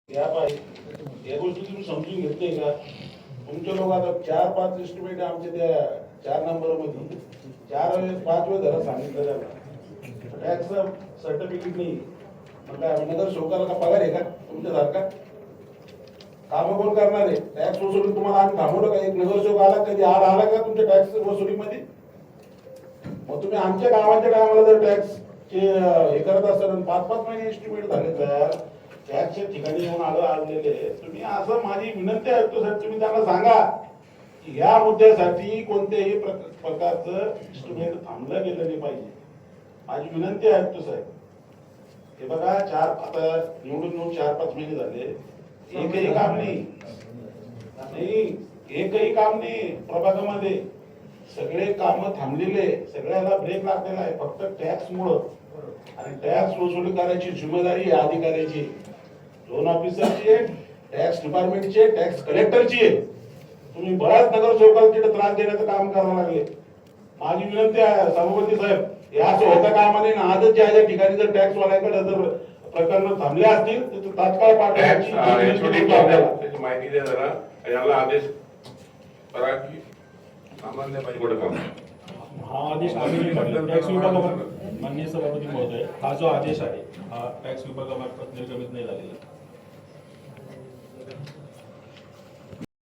या गोष्टी तुम्ही समजून घेतले का? तुमच्या लोक आता 4-5 एस्टिमेट आमच्या त्या 4 नंबर मध्ये 4-5 वेळ जरा सांगितलं त्याला टॅक्स सर्टिफिकेट नाही. मग काय नगर शोकाला का पगार आहे का तुमच्यासारखा? काम कोण करणार आहे? टॅक्स वसुली तुम्हाला आम्ही थांबवलं का? एक नगरसेवक आला कधी आला का तुमच्या टॅक्स वसुलीमध्ये? मग तुम्ही आमच्या गावाच्या टायमाला जर टॅक्स हे करत असाल 5-5 महिने एस्टिमेट झाले तर टॅक्सच्या ठिकाणी येऊन आलेले तुम्ही असं माझी विनंती आहे तो साहेब तुम्ही त्यांना सांगा की या मुद्द्यासाठी कोणत्याही प्रकारचं एस्टिमेट थांबलं गेलं नाही पाहिजे. माझी विनंती आहे तो साहेब. हे बघा आता निवडून 4-5 महिने झाले एकही काम नाही एकही काम नाही प्रभागामध्ये. सगळे काम थांबलेले सगळ्याला ब्रेक लागलेला आहे फक्त टॅक्स मुळे. आणि टॅक्स वसुली करायची जिम्मेदारी या अधिकाऱ्याची, झोन ऑफिसरची आहे, टॅक्स डिपार्टमेंटची, टॅक्स कलेक्टरची आहे. तुम्ही बऱ्याच नगरसेवकांना तिथे त्रास देण्याचं काम करावं लागले. माझी विनंती आहे सभापती साहेब हे असं होता कामा नये ना. आजच ज्या ठिकाणी जर टॅक्स वाल्याकडे जर प्रकरण थांबले असतील तर तात्काळ पाठवण्याची माहिती द्या जरा. याला आदेश करा की सामान्य काम हा आदेश आम्ही टॅक्स विभागामार्फत माननीय सभापती महोदय हा जो आदेश आहे हा टॅक्स विभागामार्फत निर्गमित नाही झालेला.